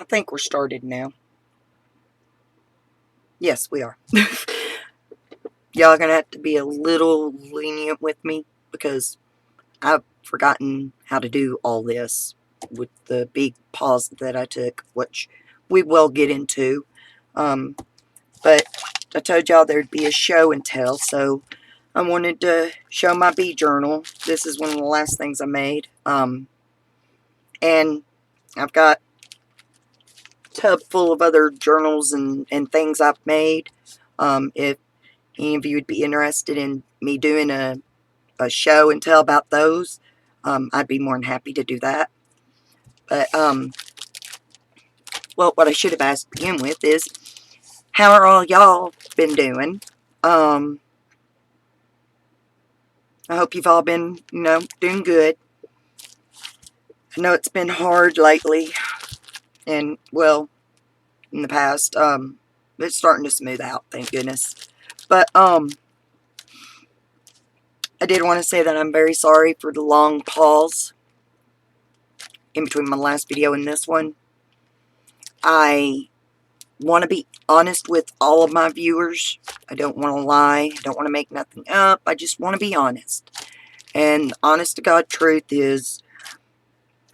I think we're started now. Yes, we are. Y'all are going to have to be a little lenient with me because I've forgotten how to do all this with the big pause that I took, which we will get into. But I told y'all there'd be a show and tell, so I wanted to show my bee journal. This is one of the last things I made. And I've got a tub full of other journals and things I've made. If any of you would be interested in me doing a show and tell about those, I'd be more than happy to do that. But, well, what I should have asked to begin with is, how are all y'all been doing? I hope you've all been, doing good. I know it's been hard lately, and, well, in the past, it's starting to smooth out, thank goodness. But, I did want to say that I'm very sorry for the long pause in between my last video and this one. I want to be honest with all of my viewers. I don't want to lie. I don't want to make nothing up. I just want to be honest. And honest to God truth is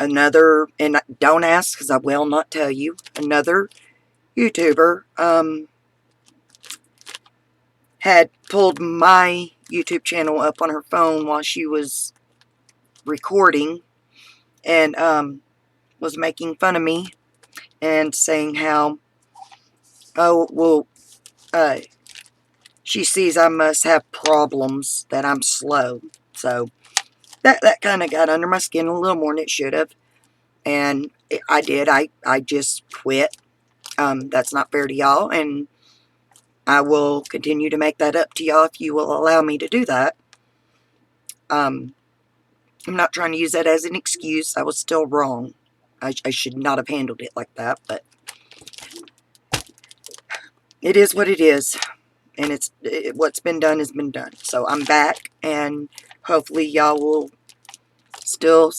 another, and don't ask because I will not tell you, another YouTuber had pulled my YouTube channel up on her phone while she was recording and was making fun of me and saying how, oh, well, she sees I must have problems, that I'm slow. So that kind of got under my skin a little more than it should have. And I did. I just quit. That's not fair to y'all, and I will continue to make that up to y'all if you will allow me to do that. I'm not trying to use that as an excuse. I was still wrong. I should not have handled it like that, but it is what it is. And what's been done has been done. So I'm back, and hopefully y'all will still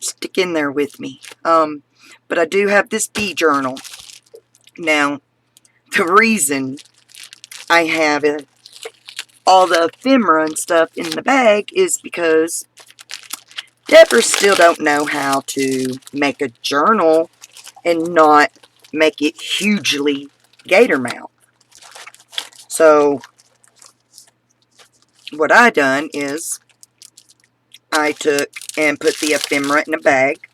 stick in there with me. But I do have this bee journal. Now, the reason I have all the ephemera and stuff in the bag is because Deppers still don't know how to make a journal and not make it hugely gator mouth. So what I done is I took and put the ephemera in a bag,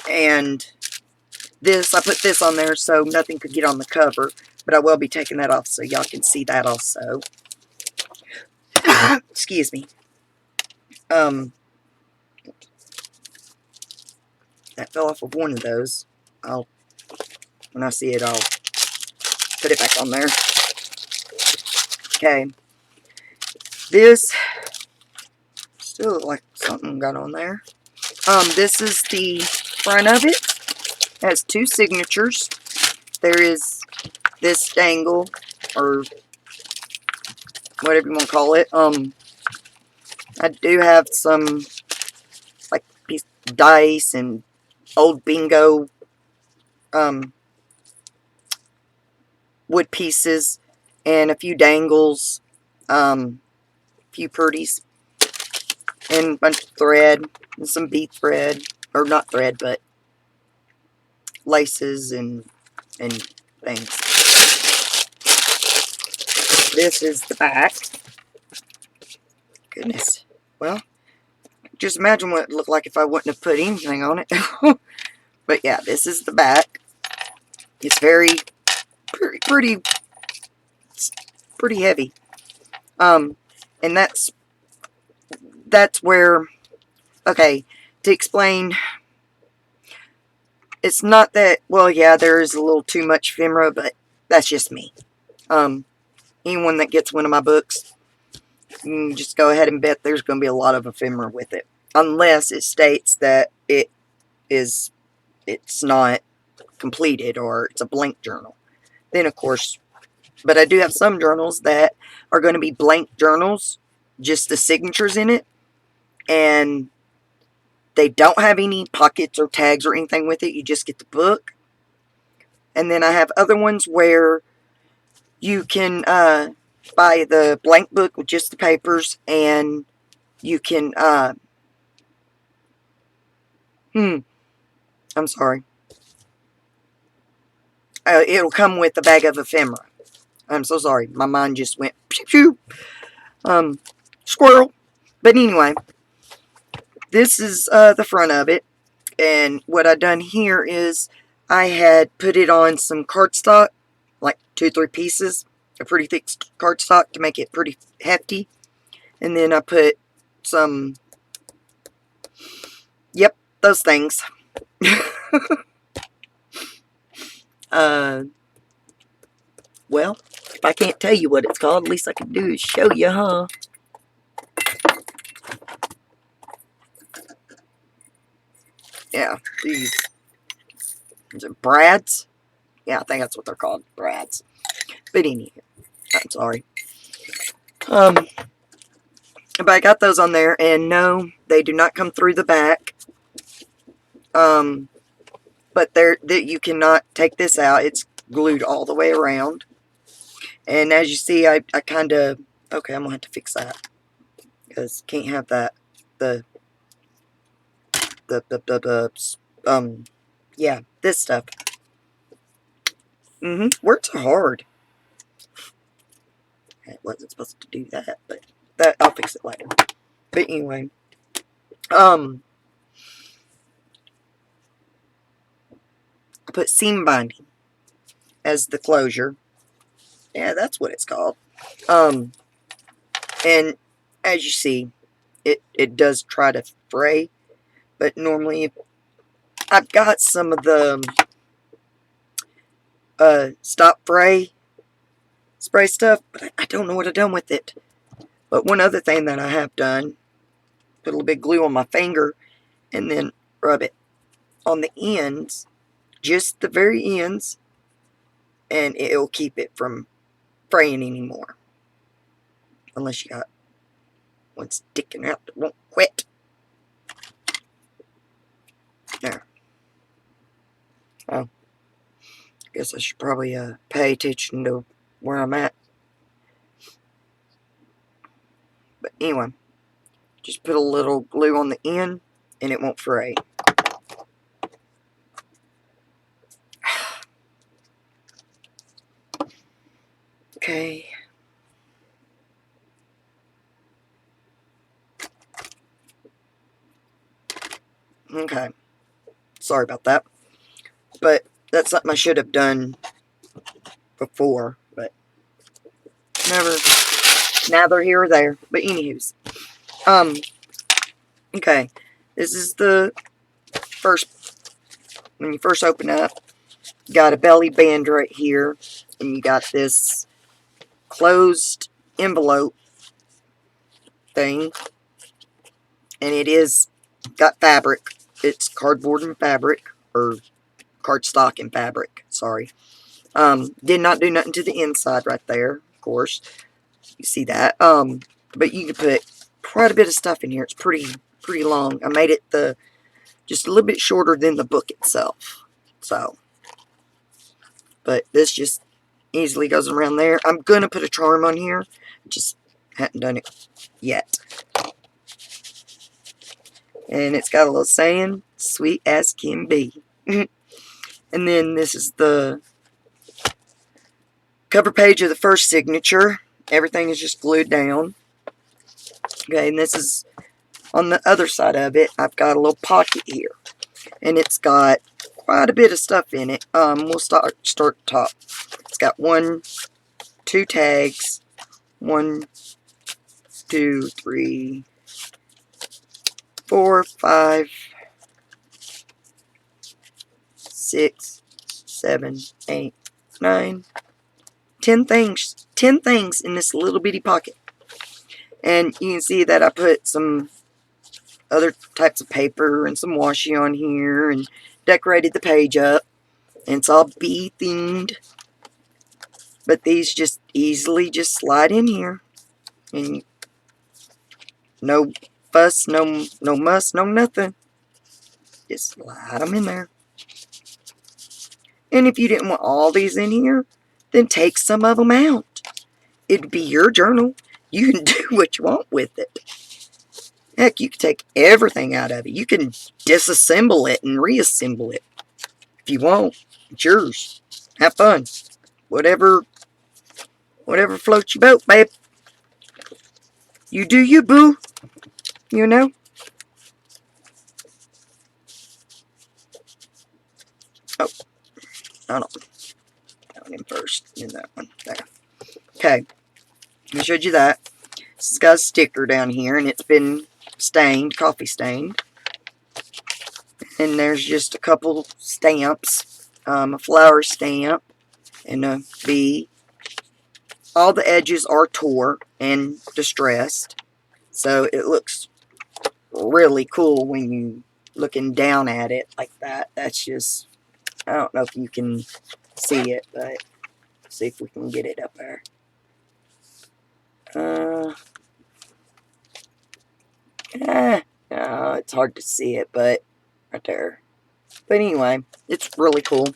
and I put this on there so nothing could get on the cover, but I will be taking that off so y'all can see that also. Excuse me. That fell off of one of those. When I see it, I'll put it back on there. Okay. This still look like something got on there. This is the front of it. It has two signatures. There is this dangle, or whatever you want to call it. I do have some like dice and old bingo wood pieces and a few dangles, a few purdies, and a bunch of thread and some bead thread, or not thread, but laces and things. This is the back. Goodness. Well, just imagine what it looked like if I wouldn't have put anything on it. But yeah, this is the back. It's pretty heavy. And that's where, okay, to explain, it's not that, well, yeah, there is a little too much ephemera, but that's just me. Anyone that gets one of my books, you can just go ahead and bet there's going to be a lot of ephemera with it, unless it states that it's not completed or it's a blank journal. Then, of course, but I do have some journals that are going to be blank journals, just the signatures in it, and they don't have any pockets or tags or anything with it. You just get the book. And then I have other ones where you can buy the blank book with just the papers, and you can, I'm sorry. It'll come with a bag of ephemera. I'm so sorry. My mind just went pew pew. Squirrel. But anyway, this is the front of it. And what I done here is I had put it on some cardstock, like 2-3 pieces, a pretty thick cardstock to make it pretty hefty. And then I put some, yep, those things. Well, if I can't tell you what it's called, at least I can do is show you, huh? Yeah, these brads. Yeah, I think that's what they're called, brads. But anyway, I'm sorry. But I got those on there, and no, they do not come through the back. But you cannot take this out. It's glued all the way around. And as you see, I kind of, okay, I'm going to have to fix that. Because can't have that, yeah, this stuff. Words are hard. I wasn't supposed to do that, but I'll fix it later. But anyway, I put seam binding as the closure. Yeah, that's what it's called. And as you see, it does try to fray, but normally I've got some of the stop fray spray stuff, but I don't know what I've done with it. But one other thing that I have done, put a little bit of glue on my finger and then rub it on the ends, just the very ends, and it'll keep it from fraying anymore. Unless you got one sticking out that won't quit. There. Oh. Guess I should probably pay attention to where I'm at. But anyway, just put a little glue on the end and it won't fray. Okay. Okay. Sorry about that. But that's something I should have done before. But neither here or there. But anywho's. Okay. This is the first, when you first open up, you got a belly band right here. And you got this closed envelope thing. And it is got fabric. It's cardboard and fabric, or cardstock and fabric, sorry. Did not do nothing to the inside right there, of course. You see that. But you can put quite a bit of stuff in here. It's pretty long. I made it just a little bit shorter than the book itself. So, but this just easily goes around there. I'm gonna put a charm on here. Just hadn't done it yet. And it's got a little saying, sweet as can be. And then this is the cover page of the first signature. Everything is just glued down. Okay, and this is on the other side of it. I've got a little pocket here. And it's got quite a bit of stuff in it. We'll start at the top. It's got 2 tags. 1, 2, 3, 4, 5, 6, 7, 8, 9, 10 things. 10 things in this little bitty pocket. And you can see that I put some other types of paper and some washi on here and decorated the page up. And it's all bee themed. But these just easily just slide in here. And no fuss, no muss, no nothing. Just slide them in there. And if you didn't want all these in here, then take some of them out. It'd be your journal. You can do what you want with it. Heck, you can take everything out of it. You can disassemble it and reassemble it. If you want, it's yours. Have fun. Whatever floats your boat, babe. You do you, boo. You know? Oh, hold on. That one in first. And that one. There. Okay. I showed you that. This has got a sticker down here, and it's been stained, coffee stained. And there's just a couple stamps. A flower stamp and a bee. All the edges are tore and distressed. So it looks really cool when you looking down at it like that. That's just, I don't know if you can see it, but see if we can get it up there. It's hard to see it, but right there. But anyway, it's really cool.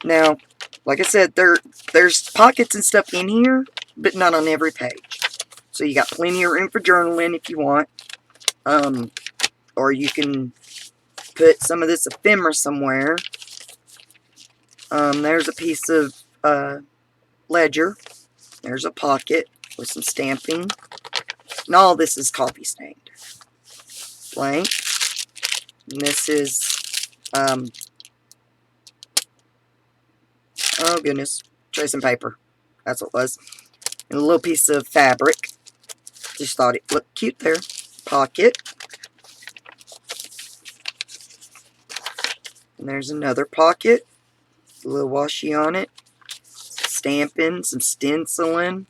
Now, like I said, there's pockets and stuff in here, but not on every page. So you got plenty of room for journaling if you want. Or you can put some of this ephemera somewhere. There's a piece of ledger. There's a pocket with some stamping. And all this is coffee stained. Blank. And this is, oh goodness, tracing paper. That's what it was. And a little piece of fabric. Just thought it looked cute there. Pocket. And there's another pocket. A little washi on it. Some stamping, some stenciling.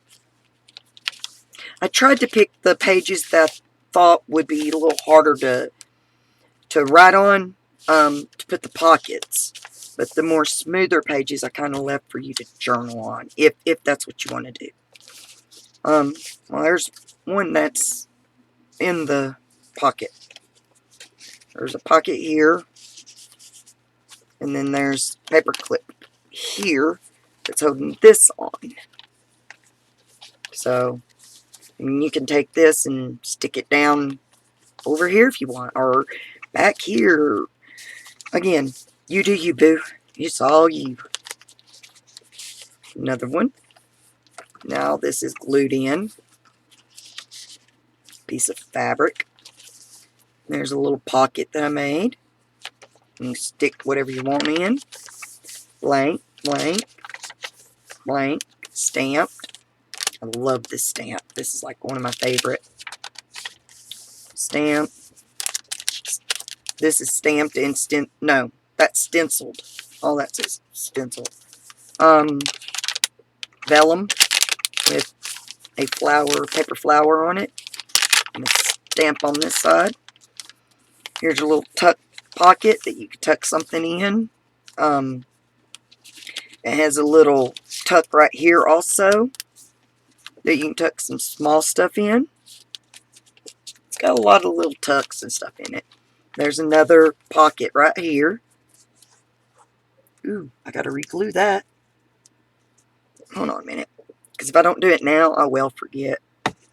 I tried to pick the pages that I thought would be a little harder to write on, to put the pockets. But the more smoother pages I kind of left for you to journal on, if that's what you want to do. Well, there's one that's in the pocket. There's a pocket here. And then there's a paper clip here that's holding this on. So, you can take this and stick it down over here if you want. Or back here. Again, you do you, boo. It's all you. Another one. Now this is glued in. Piece of fabric. There's a little pocket that I made. You can stick whatever you want in. Blank, blank, blank, stamped. I love this stamp. This is like one of my favorite. Stamp. This is stamped and no, that's stenciled. All that says stenciled. Vellum with a flower, paper flower on it. And a stamp on this side. Here's a little tuck pocket that you can tuck something in. It has a little tuck right here also that you can tuck some small stuff in. It's got a lot of little tucks and stuff in it. There's another pocket right here. Ooh, I gotta re-glue that. Hold on a minute. Because if I don't do it now, I will forget.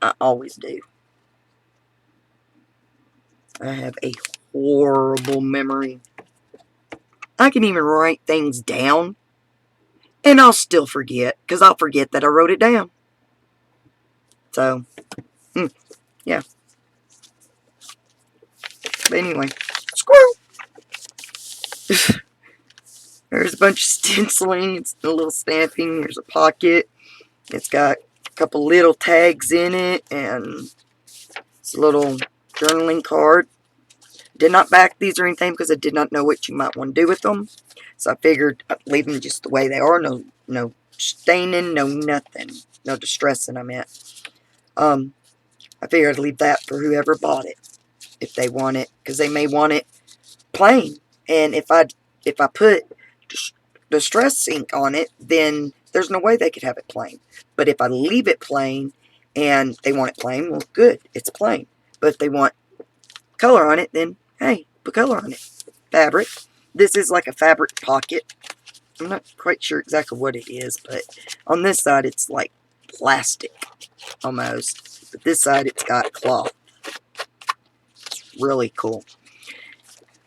I always do. I have a horrible memory. I can even write things down, and I'll still forget, because I'll forget that I wrote it down. So, yeah. But anyway, squirrel! There's a bunch of stenciling, it's a little stamping, there's a pocket. It's got a couple little tags in it, and it's a little journaling card. Did not back these or anything because I did not know what you might want to do with them. So I figured I'd leave them just the way they are. No staining, no nothing. No distressing, I meant. I figured I'd leave that for whoever bought it. If they want it. Because they may want it plain. And if I put distress ink on it, then there's no way they could have it plain. But if I leave it plain and they want it plain, well, good. It's plain. But if they want color on it, then hey, put color on it. Fabric. This is like a fabric pocket. I'm not quite sure exactly what it is, but on this side it's like plastic almost. But this side it's got cloth. It's really cool.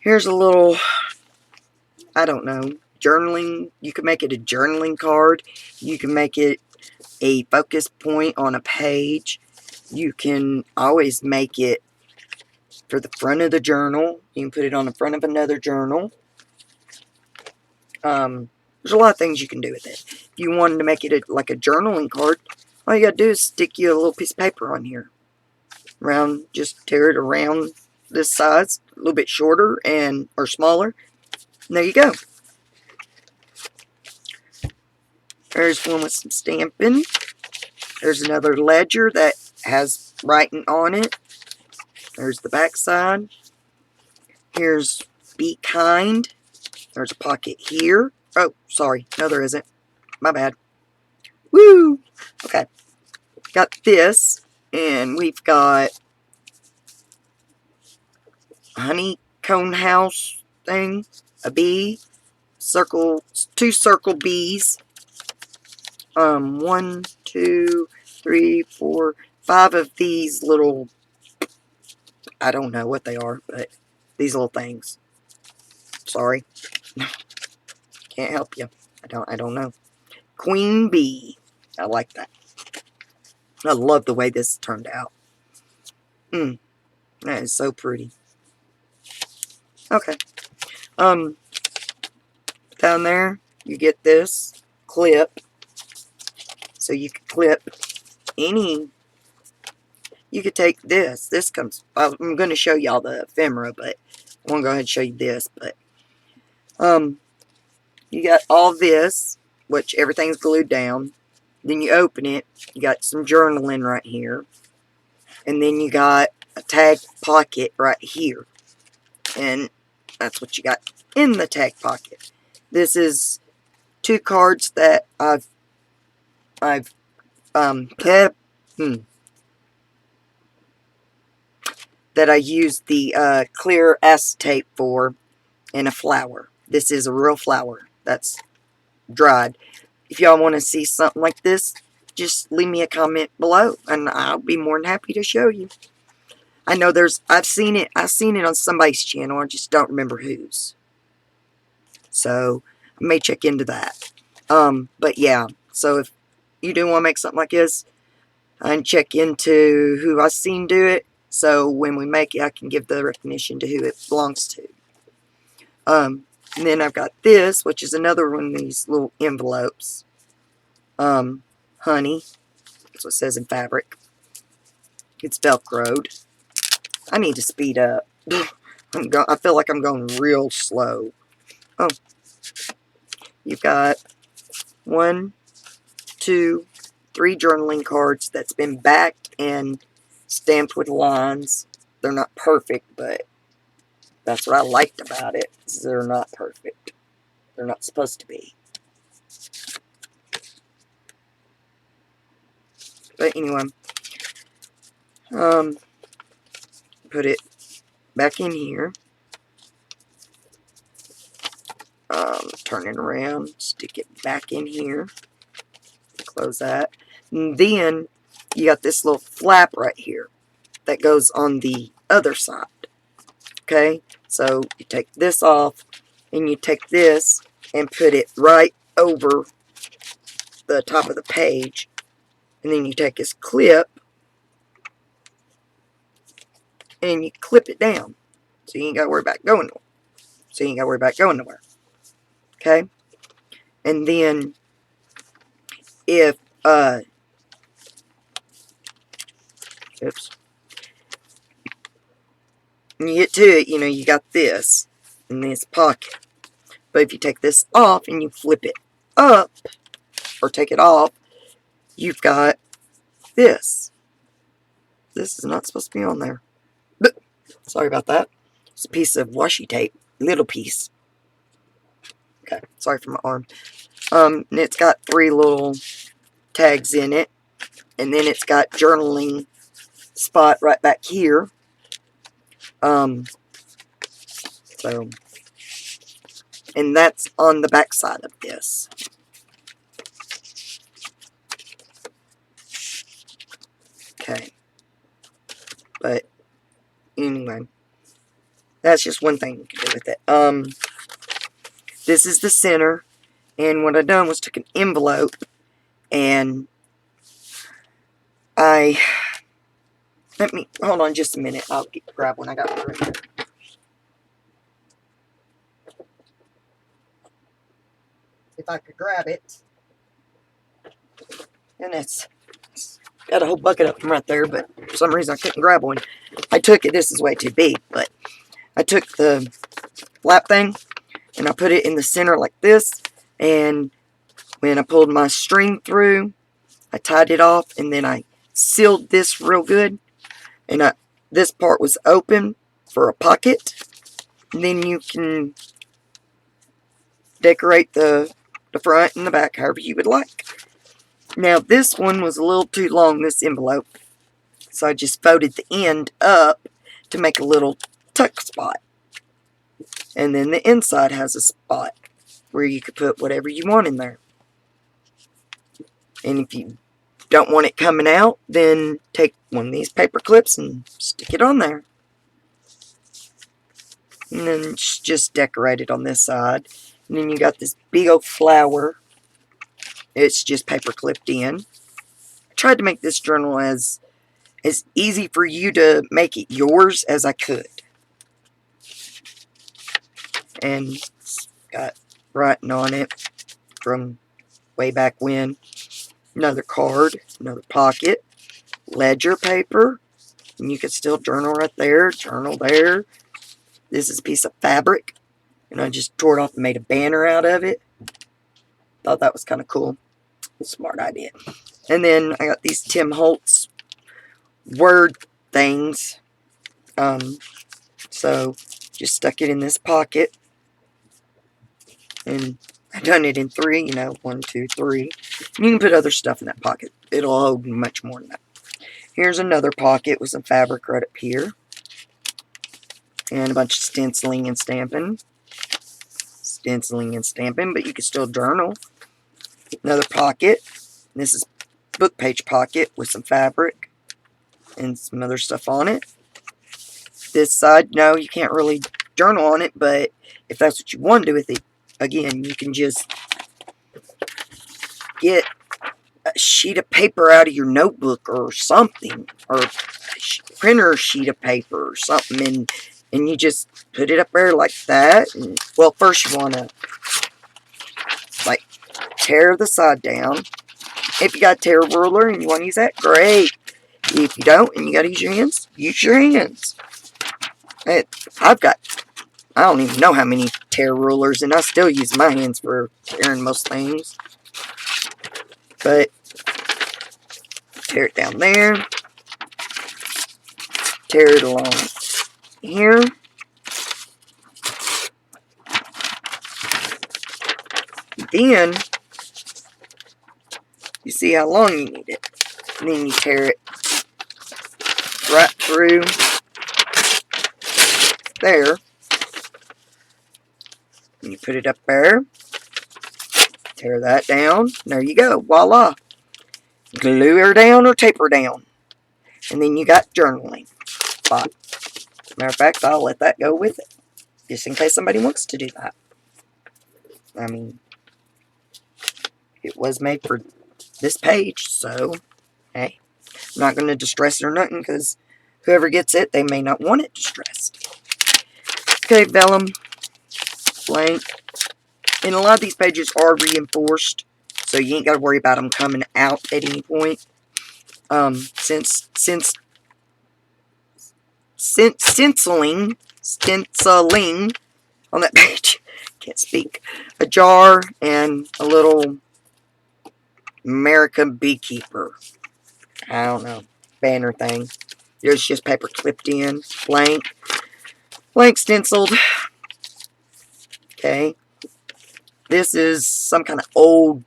Here's a little, I don't know, journaling. You can make it a journaling card. You can make it a focus point on a page. You can always make it for the front of the journal. You can put it on the front of another journal. There's a lot of things you can do with it. If you wanted to make it like a journaling card, all you gotta do is stick you a little piece of paper on here. Just tear it around this size, a little bit shorter or smaller. And there you go. There's one with some stamping. There's another ledger that has writing on it. There's the back side. Here's Be Kind. There's a pocket here. Oh, sorry. No, there isn't. My bad. Woo! Okay. Got this. And we've got a honeycomb house thing. A bee. Two circle bees. 1, 2, 3, 4, 5 of these little, I don't know what they are, but these little things. Sorry. Can't help you. I don't know. Queen bee. I like that. I love the way this turned out. That is so pretty. Okay. Down there, you get this clip. So you can clip any. You could take this. This comes. I'm going to show y'all the ephemera, but I want to go ahead and show you this. But you got all this, which everything's glued down. Then you open it. You got some journaling right here, and then you got a tag pocket right here, and that's what you got in the tag pocket. This is 2 cards that I've that I used the clear acetate for, and a flower. This is a real flower that's dried. If y'all want to see something like this, just leave me a comment below, and I'll be more than happy to show you. I know I've seen it on somebody's channel. I just don't remember whose. So I may check into that. But yeah, so if you do want to make something like this, and check into who I've seen do it, so when we make it, I can give the recognition to who it belongs to. And then I've got this, which is another one of these little envelopes. Honey. That's what it says in fabric. It's Velcroed. I need to speed up. I feel like I'm going real slow. Oh. You've got 1, 2, 3 journaling cards that's been backed and stamped with lines. They're not perfect, but that's what I liked about it. They're not perfect. They're not supposed to be. But anyway, put it back in here. Turn it around, stick it back in here. Close that. And then you got this little flap right here that goes on the other side. Okay, so you take this off, and you take this and put it right over the top of the page, and then you take this clip and you clip it down, so you ain't got to worry about going nowhere. Okay, and then if oops, when you get to it, you got this in this pocket. But if you take this off and you flip it up, or take it off, you've got this. This is not supposed to be on there. But sorry about that. It's a piece of washi tape. Little piece. Okay, sorry for my arm. And it's got 3 little tags in it. And then it's got journaling spot right back here. So, and that's on the back side of this. Okay. But anyway, that's just one thing you can do with it. This is the center, and what I done was took an envelope, and let me, hold on just a minute, I'll grab one. I got one right here. If I could grab it. And it's got a whole bucket of them right there, but for some reason I couldn't grab one. I took it, this is way too big, but I took the lap thing, and I put it in the center like this, and when I pulled my string through, I tied it off, and then I sealed this real good, and this part was open for a pocket, and then you can decorate the front and the back however you would like. Now this one was a little too long, this envelope, so I just folded the end up to make a little tuck spot. And then the inside has a spot where you could put whatever you want in there. And if you don't want it coming out, then take one of these paper clips and stick it on there. And then just decorate it on this side. And then you got this big old flower. It's just paper clipped in. I tried to make this journal as easy for you to make it yours as I could. And it's got writing on it from way back when. Another card, another pocket, ledger paper, and you could still journal right there, journal there. This is a piece of fabric, and I just tore it off and made a banner out of it. Thought that was kind of cool. Smart idea. And then I got these Tim Holtz word things. So just stuck it in this pocket, and I done it in 3, you know, 1, 2, 3. And you can put other stuff in that pocket. It'll hold much more than that. Here's another pocket with some fabric right up here. And a bunch of stenciling and stamping. Stenciling and stamping, but you can still journal. Another pocket. This is book page pocket with some fabric and some other stuff on it. This side, no, you can't really journal on it, but if that's what you want to do with it, again, you can just get a sheet of paper out of your notebook or something, or a printer sheet of paper or something, and you just put it up there like that. And, well, first you want to like tear the side down. If you got a tear ruler and you want to use that, great. If you don't and you got to use your hands, use your hands. I've got, I don't even know how many tear rulers, and I still use my hands for tearing most things. But tear it down there. Tear it along here. Then, you see how long you need it. And then you tear it right through there. And you put it up there. Tear that down. There you go. Voila. Glue her down or tape her down. And then you got journaling spot. Matter of fact, I'll let that go with it. Just in case somebody wants to do that. I mean, it was made for this page, so, hey. I'm not going to distress it or nothing, because whoever gets it, they may not want it distressed. Okay, vellum, blank. And a lot of these pages are reinforced, so you ain't got to worry about them coming out at any point. Stenciling on that page, can't speak, a jar and a little American beekeeper, I don't know, banner thing. There's just paper clipped in, blank stenciled. Okay, this is some kind of old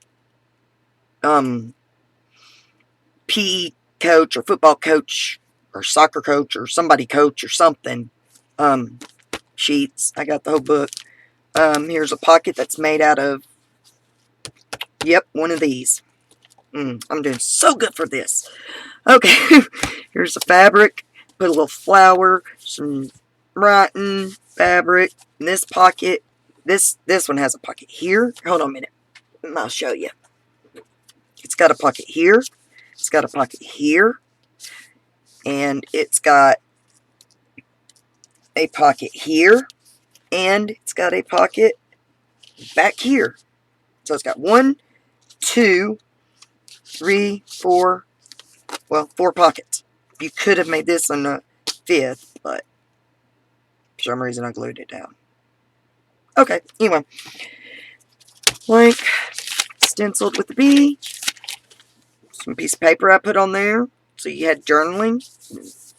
PE coach or football coach or soccer coach or somebody coach or something sheets. I got the whole book. Here's a pocket that's made out of, yep, one of these. I'm doing so good for this. Okay, here's the fabric. Put a little flour, some rotten fabric. In this pocket, this one has a pocket here. Hold on a minute, and I'll show you. It's got a pocket here. It's got a pocket here, and it's got a pocket here, and it's got a pocket back here. So it's got 1, 2, 3, 4. Well, 4 pockets. You could have made this on the 5th, but for some reason I glued it down. Okay, anyway. Blank, stenciled with the bee. Some piece of paper I put on there. So you had journaling.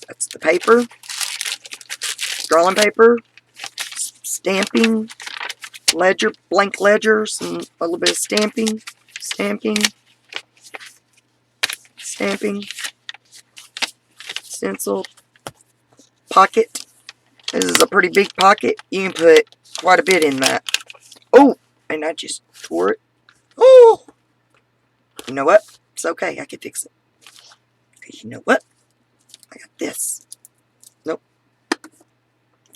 That's the paper. Drawing paper. Stamping. Ledger, blank ledger. A little bit of stamping. Stamping. Stamping. Stenciled. Pocket. This is a pretty big pocket. You can put quite a bit in that. Oh, and I just tore it. Oh! You know what? It's okay. I can fix it. Okay, you know what? I got this. Nope.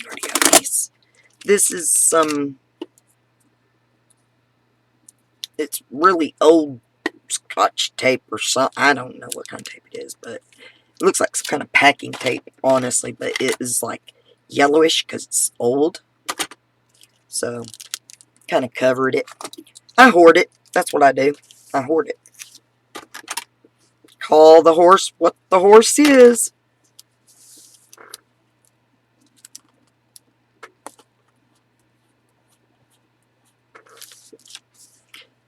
Already got these. This is some... It's really old Scotch tape or something. I don't know what kind of tape it is, but it looks like some kind of packing tape, honestly. But it is like yellowish because it's old. So, kind of covered it. I hoard it. That's what I do. I hoard it. Call the horse what the horse is.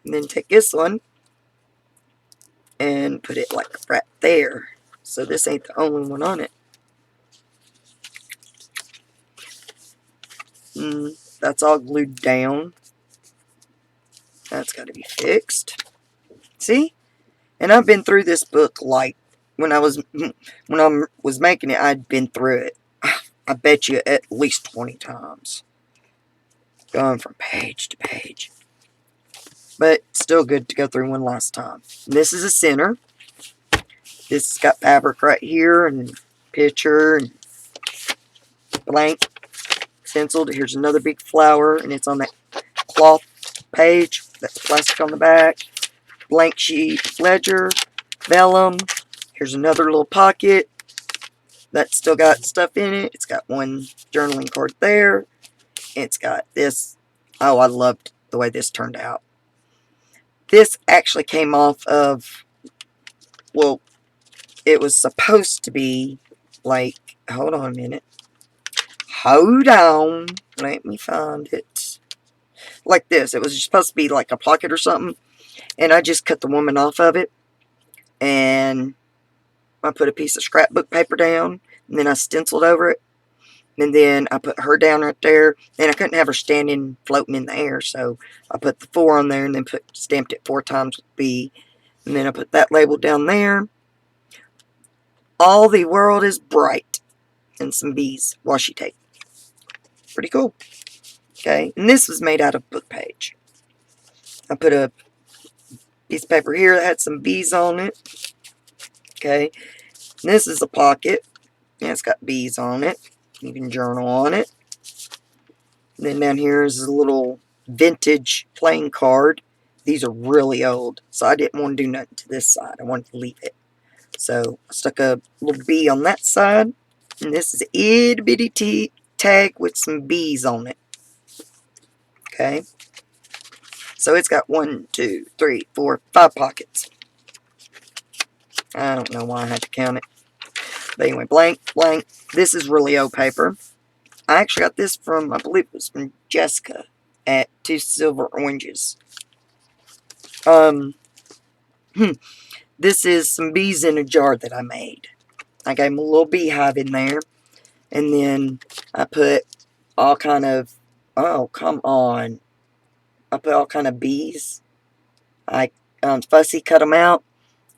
And then take this one and put it like right there. So this ain't the only one on it. That's all glued down. That's got to be fixed. See? And I've been through this book like when I was making it, I'd been through it. I bet you at least 20 times. Going from page to page. But still good to go through one last time. And this is a center. This has got fabric right here and picture and blank stenciled. Here's another big flower and it's on that cloth page. That's plastic on the back. Blank sheet ledger, vellum. Here's another little pocket that's still got stuff in it. It's got one journaling card there. It's got this. Oh, I loved the way this turned out. This actually came off of, well, it was supposed to be like, hold on a minute. Hold on. Let me find it. Like this. It was supposed to be like a pocket or something. And I just cut the woman off of it. And I put a piece of scrapbook paper down. And then I stenciled over it. And then I put her down right there. And I couldn't have her standing, floating in the air. So I put the 4 on there and then stamped it 4 times with B. And then I put that label down there. All the world is bright. And some bees. Washi tape. Pretty cool. Okay. And this was made out of book page. I put a piece of paper here that had some bees on it. Okay. And this is a pocket. Yeah, it's got bees on it. You can journal on it. And then down here is a little vintage playing card. These are really old, so I didn't want to do nothing to this side. I wanted to leave it. So I stuck a little bee on that side. And this is an itty bitty tag with some bees on it. Okay. So it's got 1, 2, 3, 4, 5 pockets. I don't know why I had to count it. But anyway, blank, blank. This is really old paper. I actually got this from, I believe it was from Jessica at 2 Silver Oranges. This is some bees in a jar that I made. I gave them a little beehive in there. And then I put all kind of, oh, come on. I put all kind of bees. I fussy cut them out.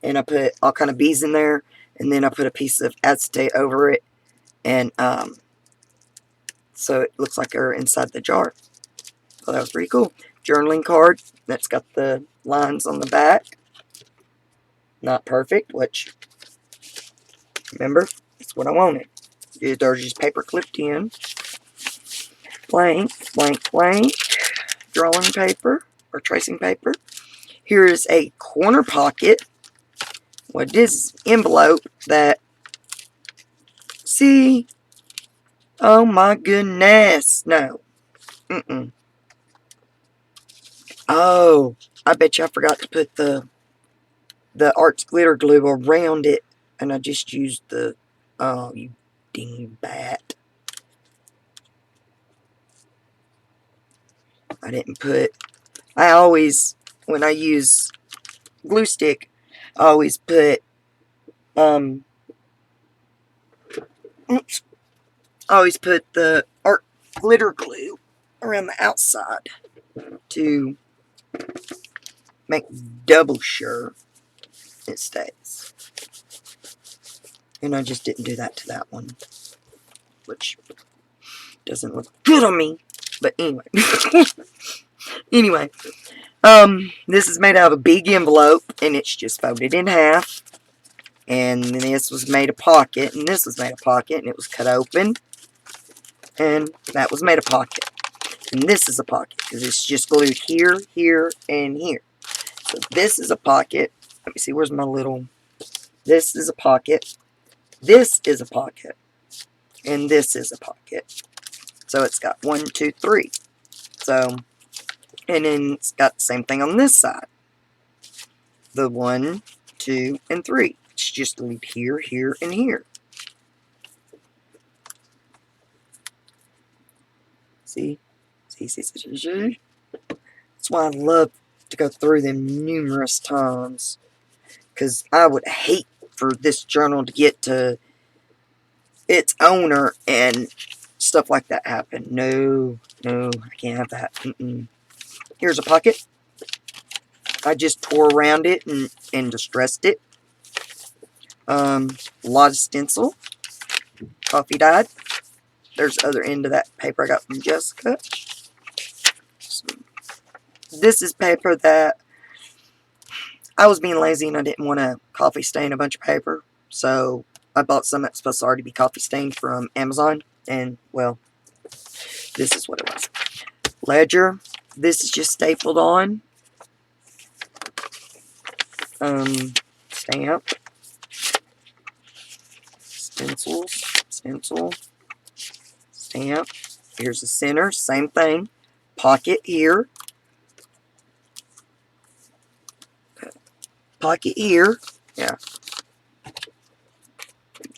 And I put all kind of bees in there. And then I put a piece of acetate over it. And so it looks like they're inside the jar. So that was pretty cool. Journaling card that's got the lines on the back. Not perfect, which, remember, it's what I wanted. There's just paper clipped in. Blank, blank, blank. Drawing paper or tracing paper. Here is a corner pocket. What is envelope that, see, oh my goodness, no, oh, I bet you I forgot to put the Arts glitter glue around it, and I just used the, oh, you dingbat, I didn't put, I always, when I use glue stick, I always put, oops, I always put the art glitter glue around the outside to make double sure it stays. And I just didn't do that to that one, which doesn't look good on me. But anyway. Anyway. This is made out of a big envelope, and it's just folded in half. And this was made a pocket, and this was made a pocket, and it was cut open. And that was made a pocket. And this is a pocket, because it's just glued here, here, and here. So this is a pocket. Let me see, where's my little... This is a pocket. This is a pocket. And this is a pocket. So it's got 1, 2, 3. So, and then it's got the same thing on this side. The 1, 2, and 3. It's just glued here, here, and here. See? See, see, see, see? That's why I love to go through them numerous times. Because I would hate for this journal to get to its owner and stuff like that happen. No, no, I can't have that. Here's a pocket. I just tore around it and distressed it. A lot of stencil. Coffee dyed. There's the other end of that paper I got from Jessica. So, this is paper that I was being lazy and I didn't want to coffee stain a bunch of paper. So I bought some that's supposed to already be coffee stained from Amazon. And, well, this is what it was. Ledger. This is just stapled on. Stamp. Stencils. Stencil. Stamp. Here's the center. Same thing. Pocket here. Pocket here. Yeah.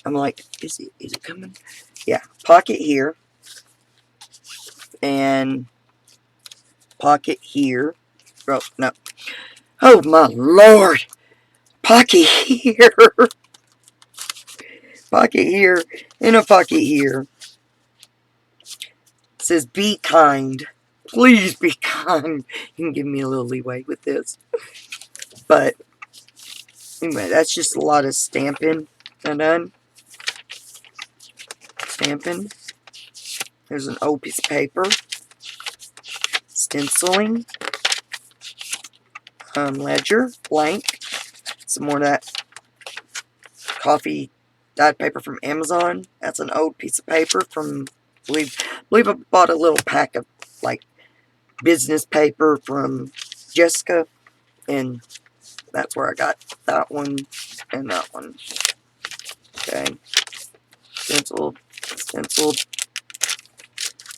I'm like, is it coming? Yeah. Pocket here. And pocket here. Oh, no. Oh, my Lord. Pocket here. Pocket here. And a pocket here. It says, be kind. Please be kind. You can give me a little leeway with this. But, anyway, that's just a lot of stamping I done. Stamping. There's an old piece of paper. Stenciling. Ledger. Blank. Some more of that coffee dyed paper from Amazon. That's an old piece of paper from, I believe I bought a little pack of, like, business paper from Jessica. And that's where I got that one and that one. Okay. Stenciled. Stenciled.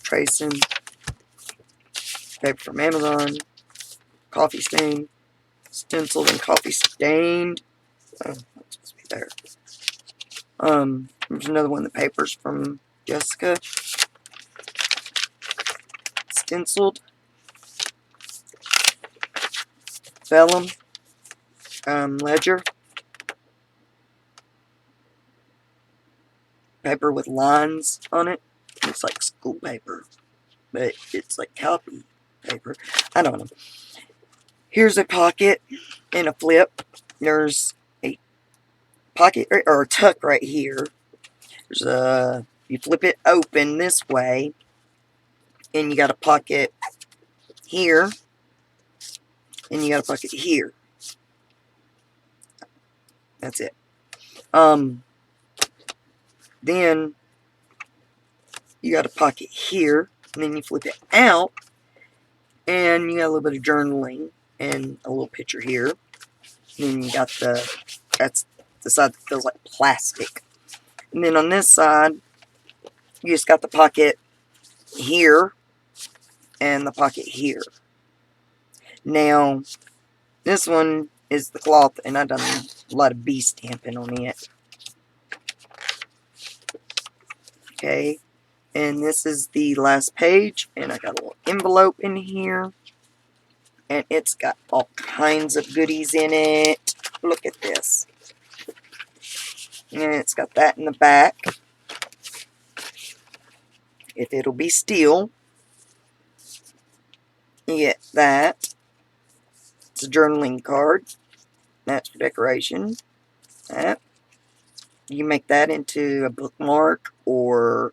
Tracing. Paper from Amazon. Coffee stain. Stenciled and coffee stained. Oh, that's supposed to be there. There's another one, the papers from Jessica. Stenciled. Vellum. Ledger. Paper with lines on it. Looks like school paper, but it's like copy paper. I don't know. Here's a pocket and a flip. There's a pocket or a tuck right here. There's a, you flip it open this way, and you got a pocket here, and you got a pocket here. That's it. Then you got a pocket here, and then you flip it out, and you got a little bit of journaling and a little picture here. And then you got that's the side that feels like plastic. And then on this side, you just got the pocket here and the pocket here. Now, this one is the cloth, and I've done a lot of bee stamping on it. Okay, and this is the last page, and I got a little envelope in here, and it's got all kinds of goodies in it. Look at this. And it's got that in the back, if it'll be steel. You get that. It's a journaling card. That's for decoration. That. You make that into a bookmark or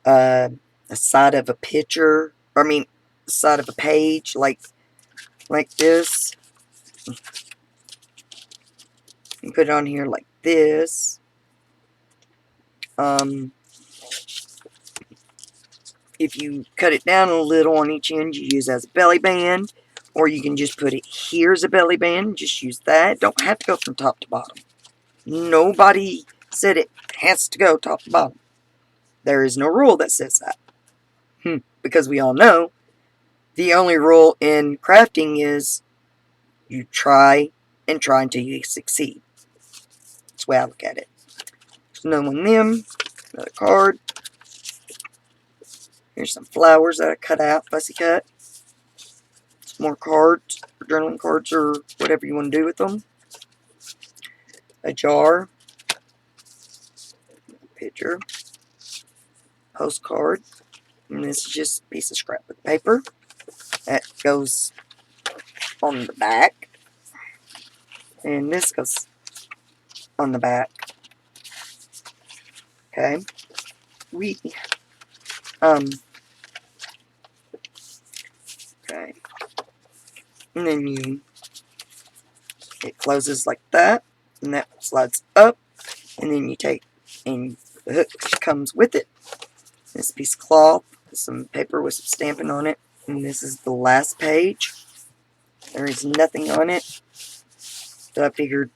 a side of a picture. I mean, side of a page, like this. You put it on here like this. If you cut it down a little on each end, you use as a belly band, or you can just put it here as a belly band. Just use that. Don't have to go from top to bottom. Nobody said it has to go top to bottom. There is no rule that says that. Because we all know the only rule in crafting is you try and try until you succeed. That's the way I look at it. There's no one them. Another card. Here's some flowers that I cut out, fussy cut. Some more cards, or journaling cards, or whatever you want to do with them. A jar. Picture. Postcard. And this is just a piece of scrapbook paper. That goes on the back. And this goes on the back. Okay. Okay. And then it closes like that. And that slides up. And then you take, and the hook comes with it. This piece of cloth, some paper with some stamping on it. And this is the last page. There is nothing on it. So I figured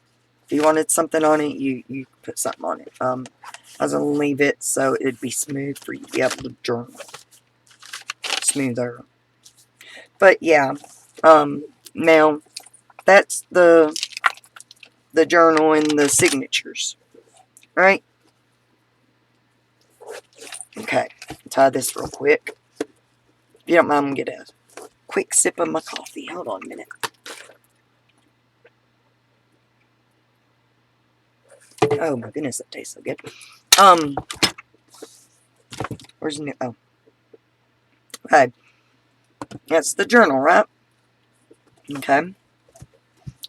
if you wanted something on it, you put something on it. I was going to leave it so it'd be smooth for you to be able to journal. Smoother. But yeah, now that's the journal and the signatures, right? Okay, tie this real quick. If you don't mind, I'm going to get a quick sip of my coffee. Hold on a minute. Oh my goodness, that tastes so good. Where's the new? Oh, okay. That's the journal, right? Okay.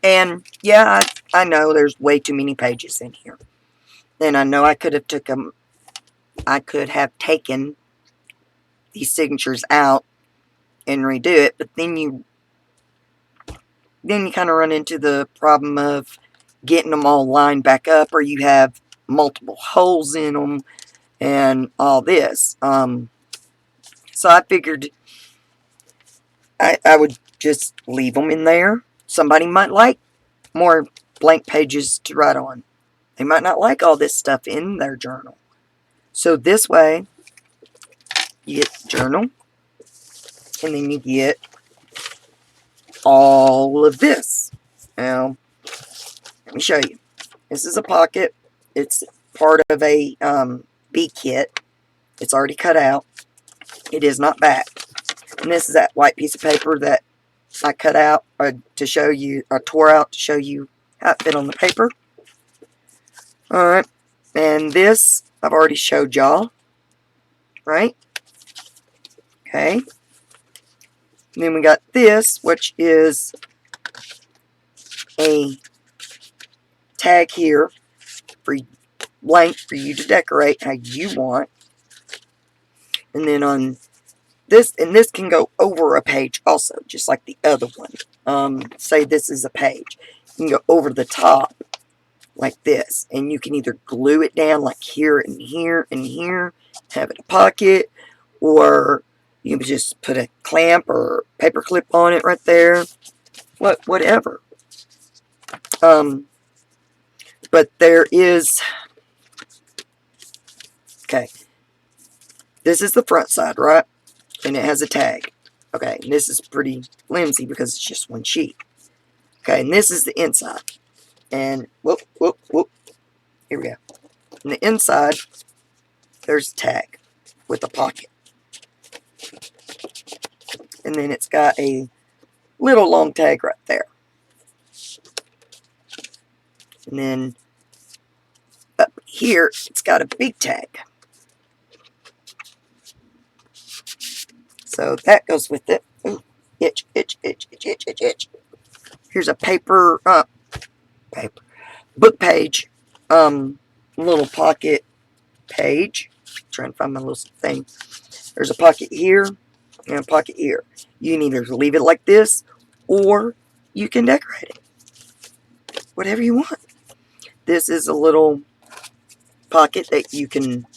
And yeah, I know there's way too many pages in here, and I know I could have taken these signatures out and redo it, but then you kind of run into the problem of getting them all lined back up, or you have multiple holes in them and all this. So I figured I would just leave them in there. Somebody might like more blank pages to write on. They might not like all this stuff in their journal. So this way, you get the journal, and then you get all of this. Now, let me show you. This is a pocket. It's part of a bee kit. It's already cut out. It is not back. And this is that white piece of paper that I cut out to show you, or tore out to show you how it fit on the paper. Alright. And this, I've already showed y'all. Right? Okay. And then we got this, which is a tag here for blank for you to decorate how you want. And then on this can go over a page also, just like the other one. Say this is a page. You can go over the top like this, and you can either glue it down like here and here and here, have it a pocket, or you can just put a clamp or paper clip on it right there. Whatever. But there is, okay, this is the front side, right? And it has a tag. Okay, and this is pretty flimsy because it's just one sheet. Okay, and this is the inside. And, whoop, whoop, whoop. Here we go. On the inside, there's a tag with a pocket. And then it's got a little long tag right there. And then up here, it's got a big tag. So that goes with it. Ooh, itch, itch, itch, itch, itch, itch, itch. Here's a book page, little pocket page. Trying to find my little thing. There's a pocket here and a pocket here. You can either leave it like this, or you can decorate it. Whatever you want. This is a little pocket that you can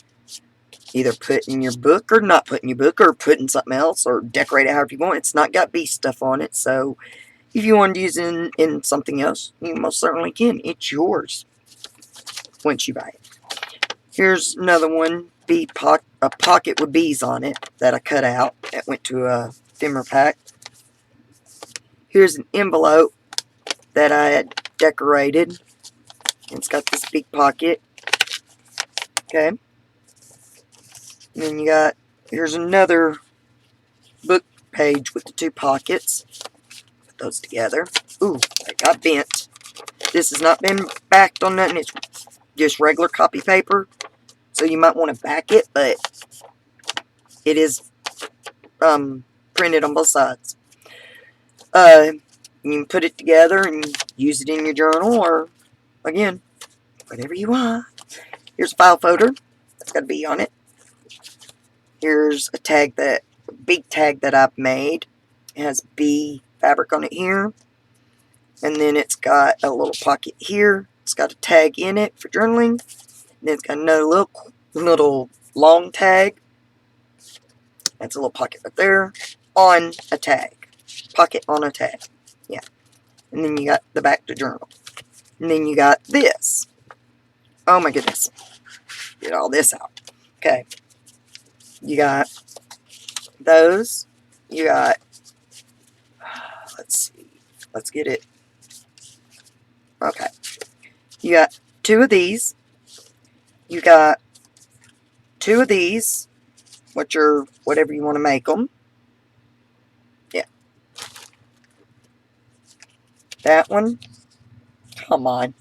either put in your book or not put in your book, or put in something else, or decorate it however you want. It's not got bee stuff on it, so if you want to use it in something else, you most certainly can. It's yours once you buy it. Here's another one, a pocket with bees on it that I cut out. That went to a ephemera pack. Here's an envelope that I had decorated. It's got this big pocket. Okay. And then you got, here's another book page with the two pockets. Put those together. Ooh, they got bent. This has not been backed on nothing. It's just regular copy paper. So you might want to back it, but it is printed on both sides. You can put it together and use it in your journal, or, again, whatever you want. Here's a file folder. It's got a bee on it. Here's a big tag that I've made. It has bee fabric on it here. And then it's got a little pocket here. It's got a tag in it for journaling. And then it's got another little long tag. That's a little pocket right there. On a tag. Pocket on a tag. Yeah. And then you got the back to journal. And then you got this. Oh my goodness. Get all this out. Okay. You got those. You got, let's see. Let's get it. Okay. You got two of these. You got two of these, which are whatever you want to make them. Yeah. That one. Come on.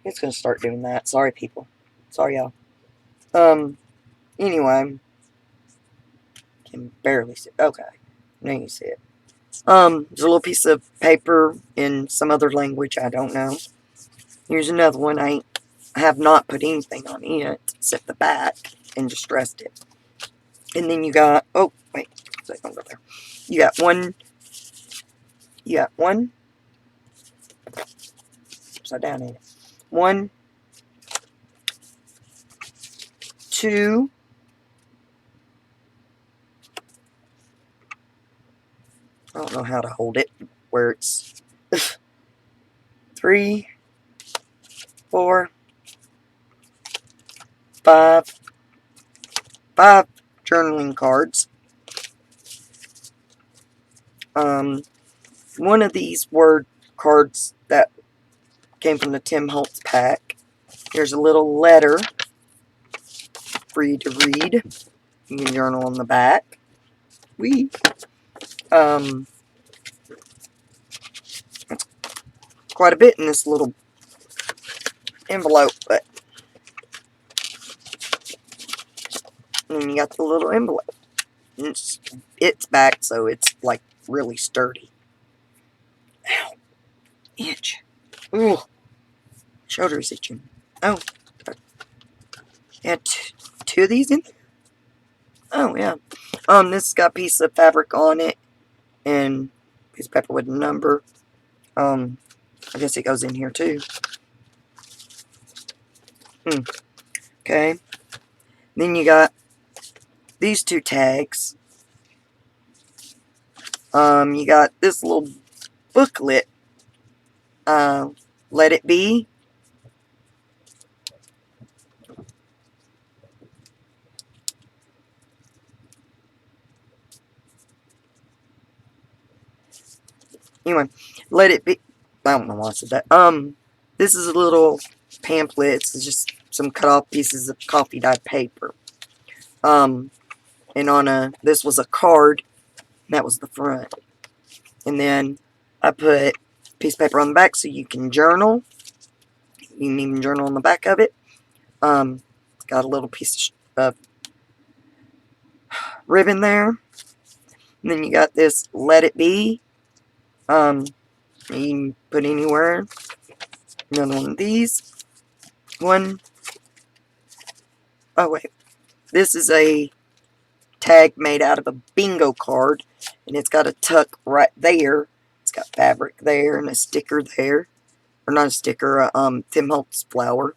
It's going to start doing that. Sorry, people. Sorry, y'all. Anyway. Can barely see it. Okay. Now you see it. There's a little piece of paper in some other language I don't know. Here's another one. I have not put anything on it except the back and distressed it. And then you got, oh, wait, so don't go there. You got one, upside down, ain't it? 1, 2, I don't know how to hold it where it's 3, 4, 5 journaling cards. One of these word cards that came from the Tim Holtz pack. Here's a little letter for you to read. You can journal on the back. That's quite a bit in this little envelope, but and then you got the little envelope. And it's back, so it's like really sturdy. Ow. Itch. Ooh. Shoulder's itching. Oh. Yeah, two of these in there? Oh, yeah. This has got a piece of fabric on it and piece of paper with a number. I guess it goes in here too. Okay. Then you got these two tags. You got this little booklet. Let it be. Anyway, let it be. I don't know why I said that. This is a little pamphlet. It's just some cut off pieces of coffee dyed paper. And on this was a card. That was the front. And then I put a piece of paper on the back so you can journal. You can even journal on the back of it. Got a little piece of ribbon there. And then you got this Let It Be. You can put anywhere. Another one of these. One. Oh, wait. This is a tag made out of a bingo card. And it's got a tuck right there. It's got fabric there and a sticker there. Or not a sticker, Tim Holtz flower.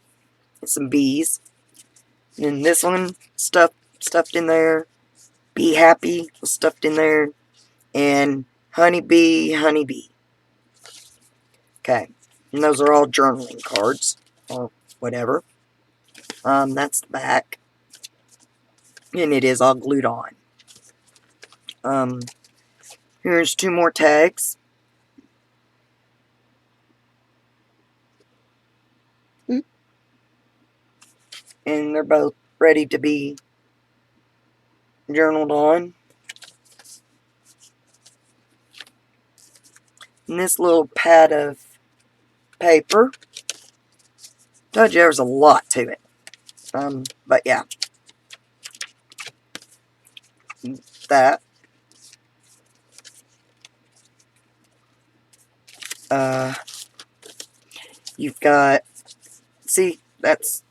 And some bees. And this one, stuffed in there. Be Happy was stuffed in there. And Honeybee, Honeybee. Okay. And those are all journaling cards. Or whatever. That's the back. And it is all glued on. Here's two more tags. And they're both ready to be journaled on. And this little pad of paper. Told you there was a lot to it. But yeah. That. You've got, see, that's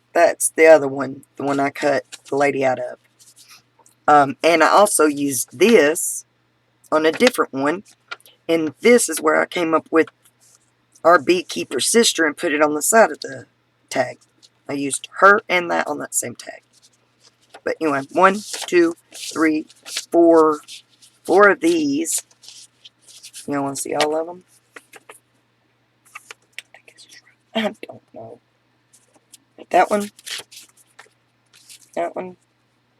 the other one, the one I cut the lady out of. And I also used this on a different one, and this is where I came up with our beekeeper's sister and put it on the side of the tag. I used her and that on that same tag. But anyway, 1, 2, 3, 4 of these. You want to see all of them? I don't know. That one. That one.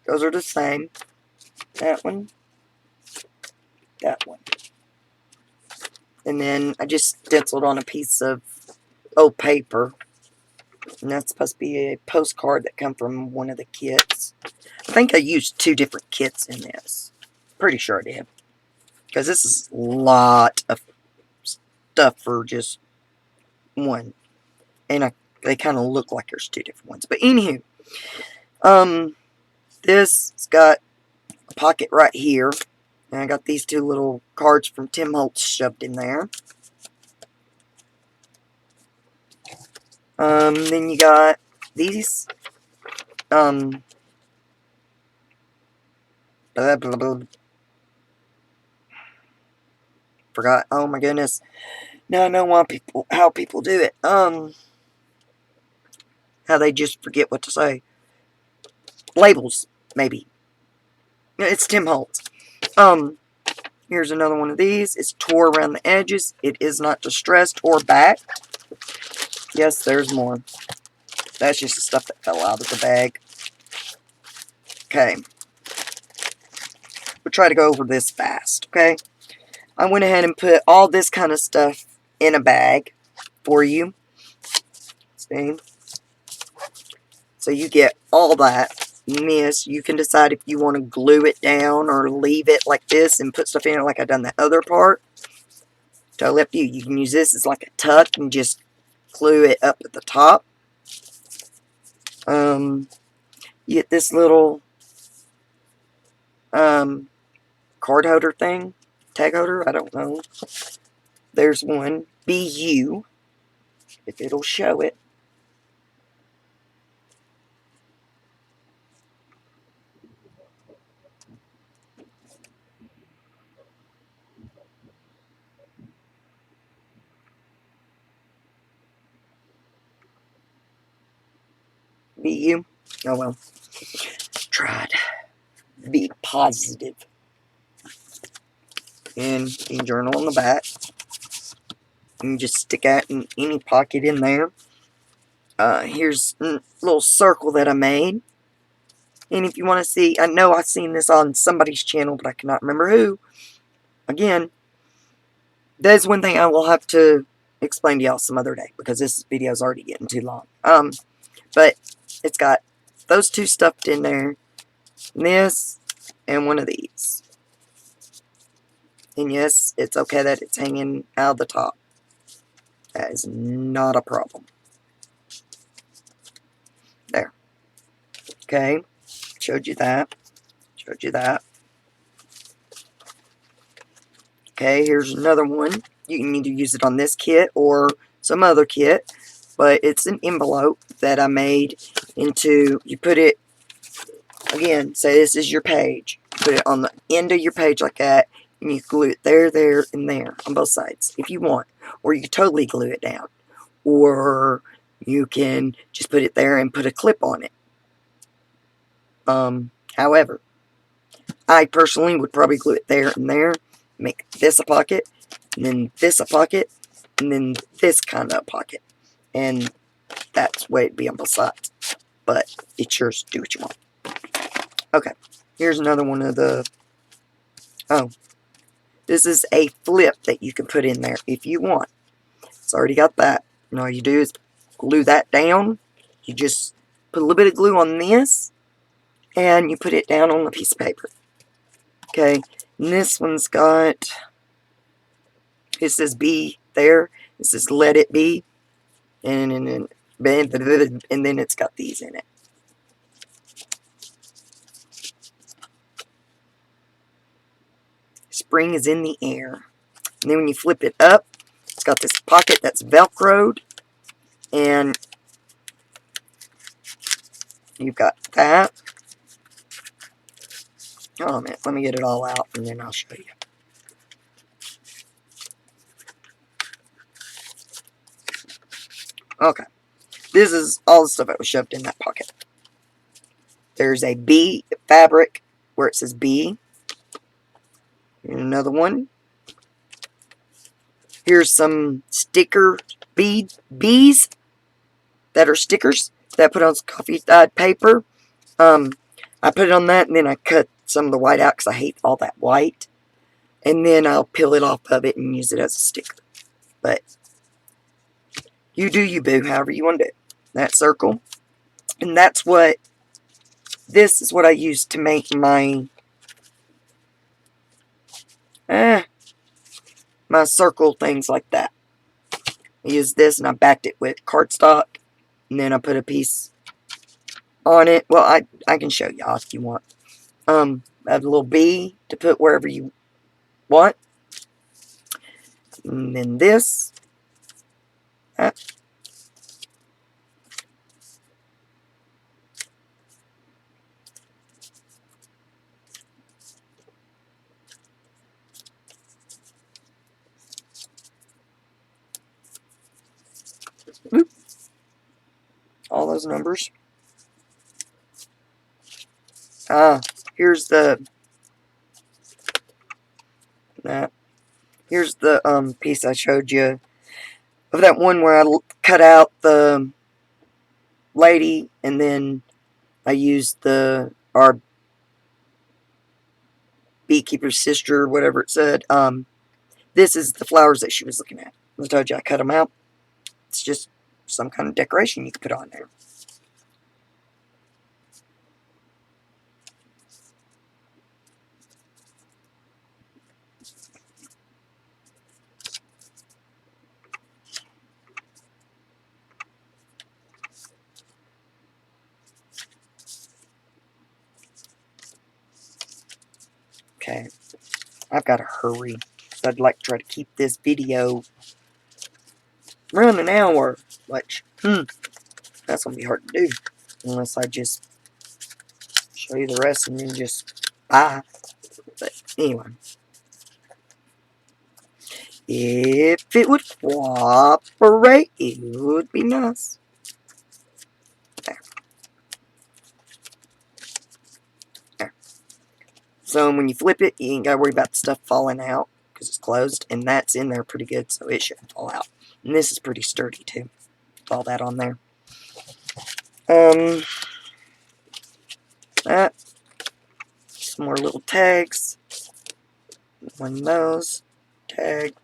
Those are the same. That one. That one. And then I just stenciled on a piece of old paper. And that's supposed to be a postcard that come from one of the kits. I think I used 2 different kits in this. Pretty sure I did. Because this is a lot of stuff for just one. And they kind of look like there's 2 different ones. But anywho. This has got a pocket right here. And I got these 2 little cards from Tim Holtz shoved in there. Then you got these. Blah, blah, blah. Forgot. Oh my goodness. Now I know how people do it. How they just forget what to say. Labels, maybe. It's Tim Holtz. Here's another one of these. It's tore around the edges. It is not distressed or back. Yes, there's more. That's just the stuff that fell out of the bag. Okay. We'll try to go over this fast, okay? I went ahead and put all this kind of stuff in a bag for you. See? So you get all that. And this, you can decide if you want to glue it down or leave it like this and put stuff in it like I done the other part. Totally up to you. You can use this as like a tuck and just glue it up at the top. You get this little card holder thing. Tag holder, I don't know. There's one. BU. If it'll show it. Be you? Oh well. Tried. Be positive. And a journal on the back. And you just stick that in any pocket in there. Here's a little circle that I made. And if you want to see, I know I've seen this on somebody's channel, but I cannot remember who. Again, that's one thing I will have to explain to y'all some other day, because this video is already getting too long. But it's got those two stuffed in there, this, and one of these. And yes, it's okay that it's hanging out of the top. That is not a problem. There. Okay. Showed you that. Showed you that. Okay, here's another one. You can either use it on this kit or some other kit. But it's an envelope that I made into, you put it, again, say this is your page. Put it on the end of your page like that. And you glue it there, there, and there on both sides if you want. Or you can totally glue it down. Or you can just put it there and put a clip on it. However, I personally would probably glue it there and there. Make this a pocket. And then this a pocket. And then this kind of a pocket. And that's the way it'd be on both sides. But it's yours. Do what you want. Okay. Here's another one of the... Oh. This is a flip that you can put in there if you want. It's already got that. And all you do is glue that down. You just put a little bit of glue on this. And you put it down on a piece of paper. Okay. And this one's got... It says be there. It says let it be. And then it's got these in it. Spring is in the air. And then when you flip it up, it's got this pocket that's velcroed. And you've got that. Hold on a minute. Let me get it all out and then I'll show you. Okay. This is all the stuff that was shoved in that pocket. There's a bee fabric where it says bee. Here's another one. Here's some sticker bees that are stickers that I put on coffee dyed paper. I put it on that and then I cut some of the white out because I hate all that white. And then I'll peel it off of it and use it as a sticker. But you do you, boo, however you want to do it. That circle. And that's what, this is what I used to make my my circle things like that. I used this and I backed it with cardstock. And then I put a piece on it. Well, I can show y'all if you want. I have a little bee to put wherever you want. And then this. Whoop. All those numbers. Here's the here's the piece I showed you of that one where I cut out the lady and then I used our beekeeper's sister, whatever it said. This is the flowers that she was looking at. As I told you, I cut them out. It's just some kind of decoration you can put on there. Okay, I've got to hurry. So I'd like to try to keep this video around an hour. Which, that's going to be hard to do. Unless I just show you the rest and then just bye. But anyway. If it would cooperate, it would be nice. There. So when you flip it, you ain't gotta worry about the stuff falling out because it's closed, and that's in there pretty good, so it shouldn't fall out. And this is pretty sturdy too, with all that on there. That, some more little tags. One of those. Tag.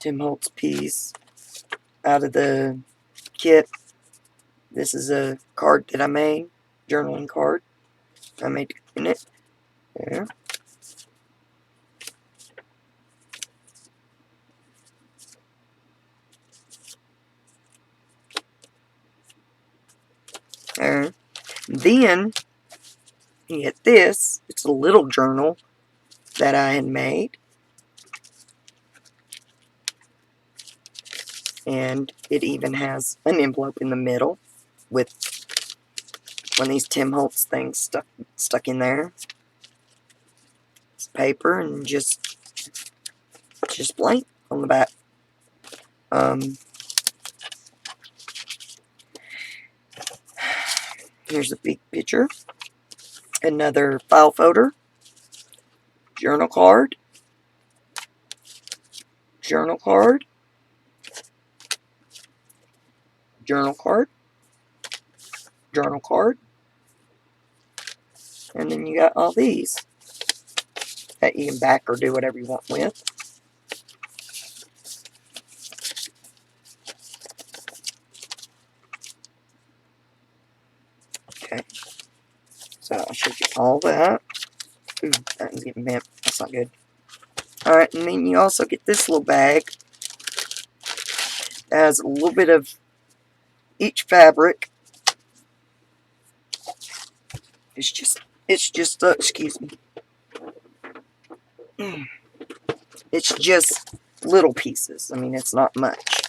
Tim Holtz piece out of the kit. This is a card that I made. Journaling card. I made in it. There. There. Then you get this. It's a little journal that I had made. And it even has an envelope in the middle with one of these Tim Holtz things stuck in there. It's paper and just blank on the back. Here's a big picture. Another file folder. Journal card. Journal card. Journal card. Journal card. And then you got all these that you can back or do whatever you want with. Okay. So I'll show you all that. Ooh, that one's getting bent. That's not good. Alright, and then you also get this little bag that has a little bit of each fabric. It's just excuse me. It's just little pieces. I mean, it's not much.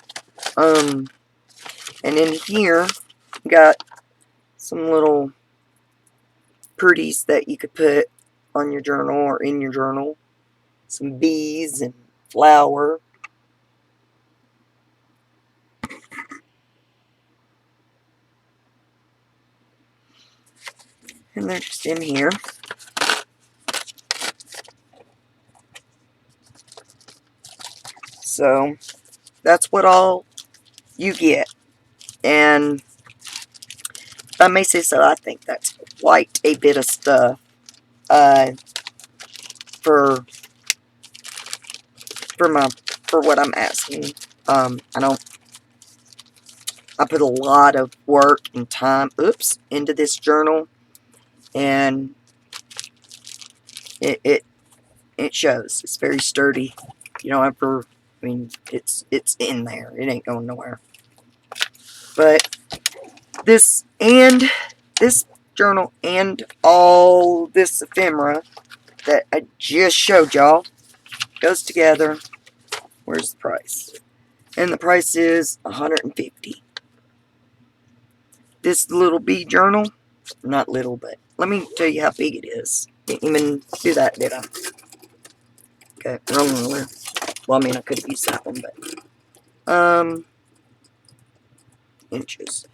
And in here, got some little pretties that you could put on your journal or in your journal. Some bees and flower. And they're just in here. So, that's what all you get. And if I may say so, I think that's quite a bit of stuff for what I'm asking. I put a lot of work and time, into this journal, and it shows. It's very sturdy. You don't ever, I mean, it's in there. It ain't going nowhere. But this journal and all this ephemera that I just showed y'all goes together. Where's the price? And the price is $150. This little bee journal, not little, but let me tell you how big it is. Didn't even do that, did I? Okay, wrong ruler. Well, I mean, I could have used that one, but inches.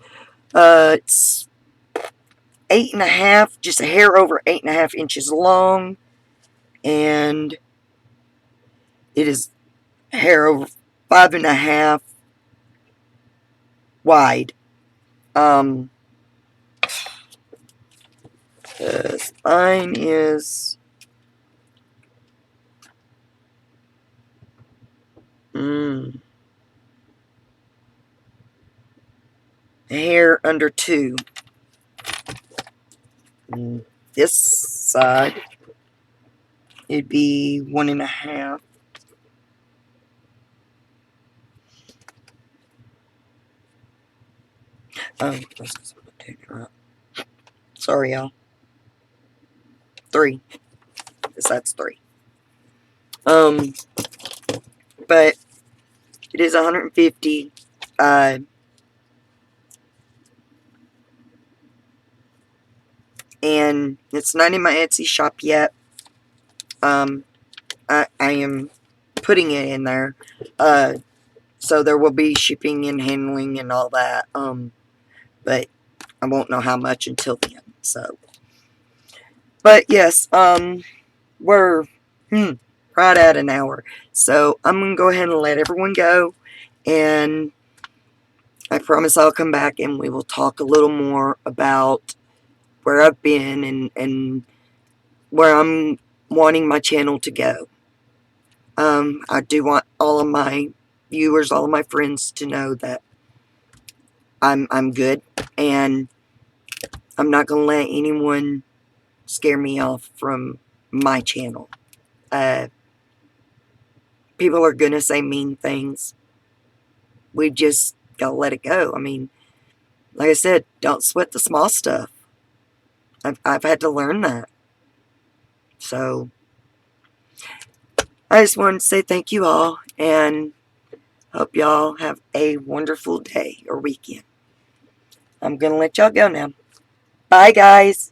It's 8.5, just a hair over 8.5 inches long, and it is a hair over 5.5 wide. The spine is a hair under 2. And this side, it'd be 1.5. Sorry, y'all. 3. This side's 3. But it is 150. And it's not in my Etsy shop yet. I am putting it in there. So there will be shipping and handling and all that. But I won't know how much until then. So, but yes, we're right at an hour. So I'm going to go ahead and let everyone go. And I promise I'll come back and we will talk a little more about where I've been and where I'm wanting my channel to go. I do want all of my viewers, all of my friends to know that I'm good, and I'm not going to let anyone scare me off from my channel. People are going to say mean things. We just got to let it go. I mean, like I said, don't sweat the small stuff. I've had to learn that. So, I just wanted to say thank you all, and hope y'all have a wonderful day or weekend. I'm going to let y'all go now. Bye, guys.